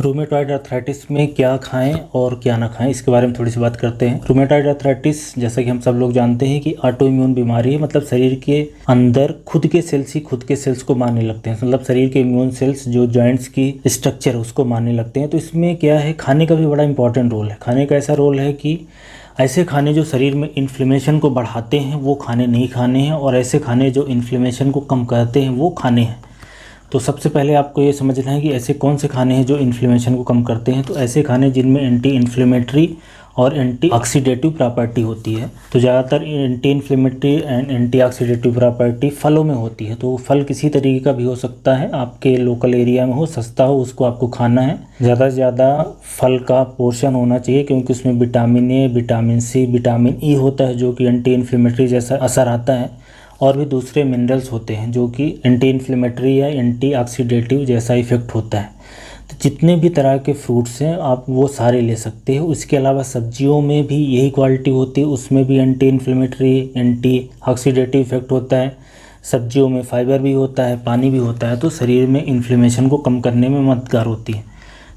Rheumatoid arthritis में क्या खाएं और क्या ना खाएं, इसके बारे में थोड़ी सी बात करते हैं। रूमेटॉइड आर्थराइटिस जैसा कि हम सब लोग जानते हैं कि ऑटो इम्यून बीमारी है। मतलब शरीर के अंदर खुद के सेल्स ही खुद के सेल्स को मारने लगते हैं। मतलब शरीर के इम्यून सेल्स जो जॉइंट्स की स्ट्रक्चर है उसको मारने लगते हैं। तो इसमें क्या है, खाने का भी बड़ा इंपॉर्टेंट रोल है। खाने का ऐसा रोल है कि ऐसे खाने जो शरीर में इन्फ्लेमेशन को बढ़ाते हैं वो खाने नहीं खाने हैं, और ऐसे खाने जो इन्फ्लेमेशन को कम करते हैं वो खाने हैं। तो सबसे पहले आपको ये समझना है कि ऐसे कौन से खाने हैं जो इन्फ्लेमेशन को कम करते हैं। तो ऐसे खाने जिनमें एंटी इन्फ्लेमेटरी और एंटी ऑक्सीडेटिव प्रॉपर्टी होती है। तो ज़्यादातर anti inflammatory and anti oxidative property फलों में होती है। तो फल किसी तरीके का भी हो सकता है, आपके लोकल एरिया में हो, सस्ता हो, उसको आपको खाना है। ज़्यादा से ज़्यादा फल का पोर्शन होना चाहिए, क्योंकि उसमें vitamin A, vitamin C, vitamin E होता है जो कि एंटी इन्फ्लेमेटरी जैसा असर आता है, और भी दूसरे मिनरल्स होते हैं जो कि एंटी इन्फ्लेमेटरी या एंटी ऑक्सीडेटिव जैसा इफेक्ट होता है। तो जितने भी तरह के फ्रूट्स हैं आप वो सारे ले सकते हो। इसके अलावा सब्जियों में भी यही क्वालिटी होती है, उसमें भी anti inflammatory, anti oxidative effect होता है। सब्जियों में फाइबर भी होता है, पानी भी होता है, तो शरीर में इन्फ्लेमेशन को कम करने में मददगार होती है।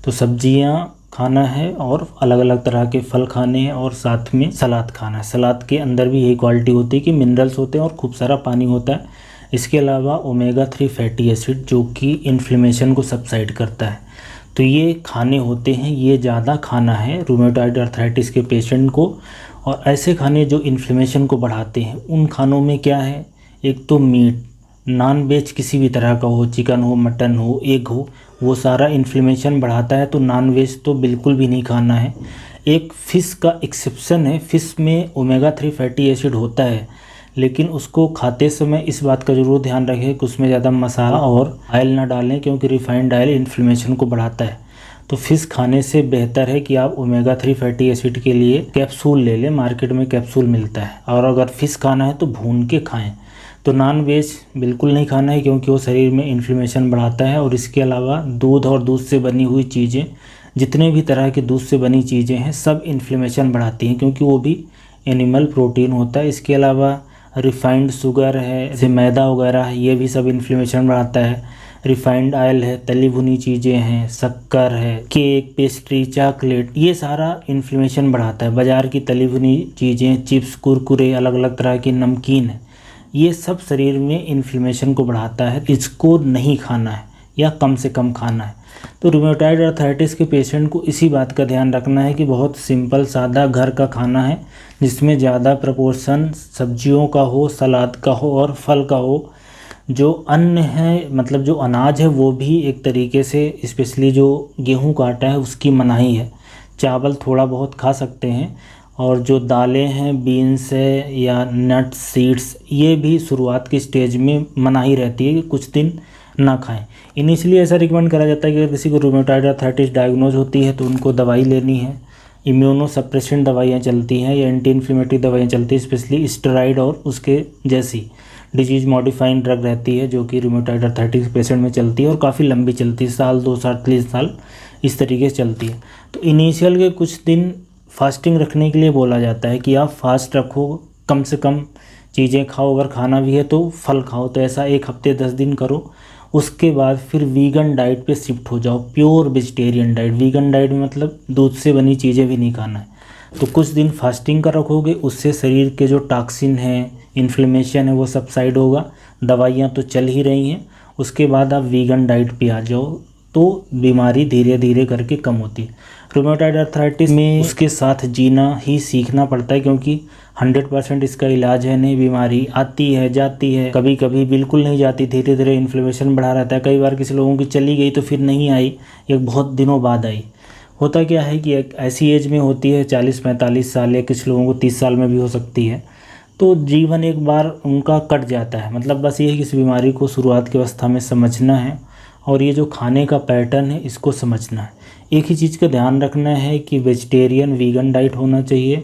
तो सब्जियाँ खाना है और अलग अलग तरह के फल खाने हैं, और साथ में सलाद खाना है। सलाद के अंदर भी यही क्वालिटी होती है कि मिनरल्स होते हैं और खूब सारा पानी होता है। इसके अलावा ओमेगा 3 फैटी एसिड जो कि इन्फ्लेमेशन को सबसाइड करता है। तो ये खाने होते हैं, ये ज़्यादा खाना है रूमेटॉइड आर्थराइटिस के पेशेंट को। और ऐसे खाने जो इन्फ्लेमेशन को बढ़ाते हैं उन खानों में क्या है, एक तो मीट, नॉन वेज किसी भी तरह का हो, चिकन हो, मटन हो, एग हो, वो सारा इन्फ्लेमेशन बढ़ाता है। तो नॉन वेज तो बिल्कुल भी नहीं खाना है। एक फ़िश का एक्सेप्शन है, फ़िश में ओमेगा 3 फैटी एसिड होता है, लेकिन उसको खाते समय इस बात का ज़रूर ध्यान रखें कि उसमें ज़्यादा मसाला और ऑयल ना डालें, क्योंकि रिफाइंड ऑयल इन्फ्लेमेशन को बढ़ाता है। तो फ़िश खाने से बेहतर है कि आप ओमेगा 3 फैटी एसिड के लिए कैप्सूल ले लें, मार्केट में कैप्सूल मिलता है। और अगर फ़िश खाना है तो भून के खाएँ। तो नॉन वेज बिल्कुल नहीं खाना है, क्योंकि वो शरीर में इन्फ्लेमेशन बढ़ाता है। और इसके अलावा दूध और दूध से बनी हुई चीज़ें, जितने भी तरह के दूध से बनी चीज़ें हैं, सब इन्फ्लेमेशन बढ़ाती हैं, क्योंकि वो भी एनिमल प्रोटीन होता है। इसके अलावा रिफाइंड शुगर है, जैसे मैदा वगैरह है, ये भी सब इन्फ्लेमेशन बढ़ाता है। रिफाइंड ऑयल है, तली भुनी चीज़ें हैं, शक्कर है, केक, पेस्ट्री, चॉकलेट, ये सारा इन्फ्लेमेशन बढ़ाता है। बाज़ार की तली भुनी चीज़ें, चिप्स, कुरकुरे, अलग अलग तरह की नमकीन है, ये सब शरीर में इन्फ्लेमेशन को बढ़ाता है। इसको नहीं खाना है या कम से कम खाना है। तो रूमेटॉइड आर्थराइटिस के पेशेंट को इसी बात का ध्यान रखना है कि बहुत सिंपल सादा घर का खाना है, जिसमें ज़्यादा प्रपोर्शन सब्जियों का हो, सलाद का हो और फल का हो। जो अन्न है, मतलब जो अनाज है, वो भी एक तरीके से, स्पेशली जो गेहूँ का आटा है उसकी मनाही है। चावल थोड़ा बहुत खा सकते हैं, और जो दालें हैं, बीन्स है या नट्स, सीड्स, ये भी शुरुआत की स्टेज में मनाही रहती है कि कुछ दिन ना खाएं। इनिशियली ऐसा रिकमेंड करा जाता है कि अगर किसी को रूमेटॉइड आर्थराइटिस डायग्नोज होती है तो उनको दवाई लेनी है। इम्यूनो सप्रेसेंट दवाइयाँ चलती हैं या एंटी इन्फ्लेमेटरी दवाइयाँ चलती हैं, स्पेशली स्टेरॉइड और उसके जैसी डिजीज मॉडिफाइंग ड्रग रहती है जो कि रूमेटॉइड आर्थराइटिस पेशेंट में चलती है और काफ़ी लंबी चलती है, साल, 2 साल, 3 साल इस तरीके से चलती है। तो इनिशियल के कुछ दिन फास्टिंग रखने के लिए बोला जाता है कि आप फास्ट रखो, कम से कम चीज़ें खाओ, अगर खाना भी है तो फल खाओ। तो ऐसा 1 हफ्ते 10 दिन करो। उसके बाद फिर वीगन डाइट पे शिफ्ट हो जाओ, pure vegetarian diet. Vegan diet में मतलब दूध से बनी चीज़ें भी नहीं खाना है। तो कुछ दिन फास्टिंग का रखोगे, उससे शरीर के जो टॉक्सिन है, इन्फ्लेमेशन है, वो सबसाइड होगा। दवाइयाँ तो चल ही रही हैं। उसके बाद आप वीगन डाइट पे आ जाओ, तो बीमारी धीरे धीरे करके कम होती है। रूमेटॉइड आर्थराइटिस में उसके साथ जीना ही सीखना पड़ता है, क्योंकि 100% इसका इलाज है नहीं। बीमारी आती है, जाती है, कभी कभी बिल्कुल नहीं जाती, धीरे धीरे इन्फ्लेमेशन बढ़ा रहता है। कई बार किसी लोगों की चली गई तो फिर नहीं आई, एक बहुत दिनों बाद आई। होता क्या है कि एक ऐसी एज में होती है, 40-45 साल, या कुछ लोगों को 30 साल में भी हो सकती है। तो जीवन एक बार उनका कट जाता है। मतलब बस ये है कि इस बीमारी को शुरुआत की अवस्था में समझना है, और ये जो खाने का पैटर्न है इसको समझना है। एक ही चीज़ का ध्यान रखना है कि वेजिटेरियन वीगन डाइट होना चाहिए,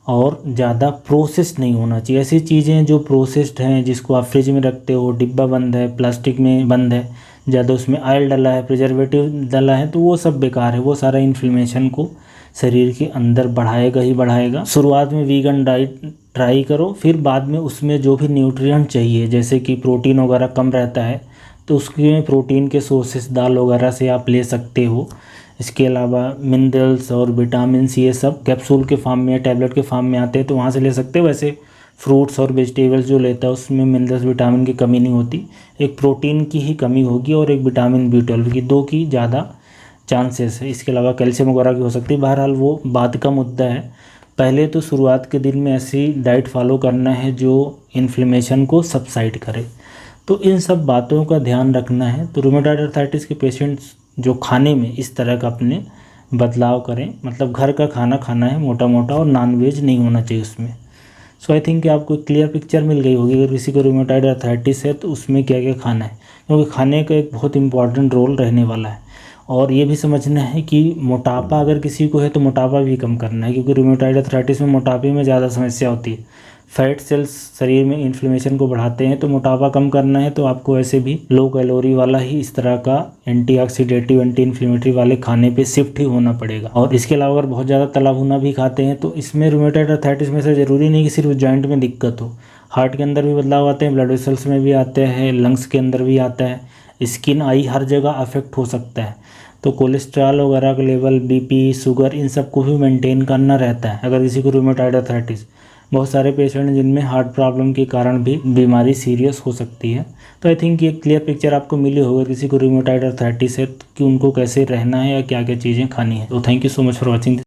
और ज़्यादा प्रोसेस्ड नहीं होना चाहिए। ऐसी चीज़ें जो प्रोसेस्ड हैं, जिसको आप फ्रिज में रखते हो, डिब्बा बंद है, प्लास्टिक में बंद है, ज़्यादा उसमें ऑयल डला है, प्रिजर्वेटिव डला है, तो वो सब बेकार है। वो सारा इन्फ्लेमेशन को शरीर के अंदर बढ़ाएगा ही बढ़ाएगा। शुरुआत में वीगन डाइट ट्राई करो, फिर बाद में उसमें जो भी न्यूट्रिएंट चाहिए, जैसे कि प्रोटीन वगैरह कम रहता है तो उसके प्रोटीन के सोर्सेस दाल वगैरह से आप ले सकते हो। इसके अलावा मिनरल्स और विटामिन ये सब कैप्सूल के फॉर्म में या टैबलेट के फॉर्म में आते हैं, तो वहाँ से ले सकते हो। वैसे फ्रूट्स और वेजिटेबल्स जो लेता है उसमें मिनरल्स विटामिन की कमी नहीं होती, एक प्रोटीन की ही कमी होगी और एक विटामिन B12 की, 2 की ज़्यादा चांसेस है। इसके अलावा कैल्शियम वगैरह की हो सकती है। बहरहाल वो बाद का मुद्दा है। पहले तो शुरुआत के दिन में ऐसी डाइट फॉलो करना है जो इन्फ्लेमेशन को सबसाइड करे, तो इन सब बातों का ध्यान रखना है। तो रूमेटॉइड अर्थराइटिस के पेशेंट्स जो खाने में इस तरह का अपने बदलाव करें, मतलब घर का खाना खाना है मोटा मोटा, और नॉनवेज नहीं होना चाहिए उसमें। सो आई थिंक कि आपको क्लियर पिक्चर मिल गई होगी अगर किसी को रूमेटॉइड अर्थराइटिस है तो उसमें क्या क्या खाना है, क्योंकि खाने का एक बहुत इंपॉर्टेंट रोल रहने वाला है। और ये भी समझना है कि मोटापा अगर किसी को है तो मोटापा भी कम करना है, क्योंकि रूमेटॉइड अर्थराइटिस में मोटापे में ज़्यादा समस्या होती है। फैट सेल्स शरीर में इन्फ्लेमेशन को बढ़ाते हैं, तो मोटापा कम करना है तो आपको ऐसे भी लो कैलोरी वाला ही इस तरह का एंटीऑक्सीडेटिव एंटी इन्फ्लेमेटरी वाले खाने पे शिफ्ट ही होना पड़ेगा। और इसके अलावा अगर बहुत ज़्यादा तला भुना भी खाते हैं तो इसमें रूमेटॉइड अर्थराइटिस में से ज़रूरी नहीं कि सिर्फ जॉइंट में दिक्कत हो, हार्ट के अंदर भी बदलाव आते हैं, ब्लड वेसल्स में भी आते हैं, लंग्स के अंदर भी आता है, स्किन आई हर जगह अफेक्ट हो सकता है। तो कोलेस्ट्रॉल वगैरह का लेवल, बीपी, शुगर, इन सब को भी मेंटेन करना रहता है अगर किसी को रूमेटॉइड अर्थराइटिस। बहुत सारे पेशेंट जिनमें हार्ट प्रॉब्लम के कारण भी बीमारी सीरियस हो सकती है। तो आई थिंक ये क्लियर पिक्चर आपको मिली होगी किसी को रूमेटॉइड अर्थराइटिस है कि उनको कैसे रहना है या क्या क्या चीज़ें खानी है। तो thank you so much for watching.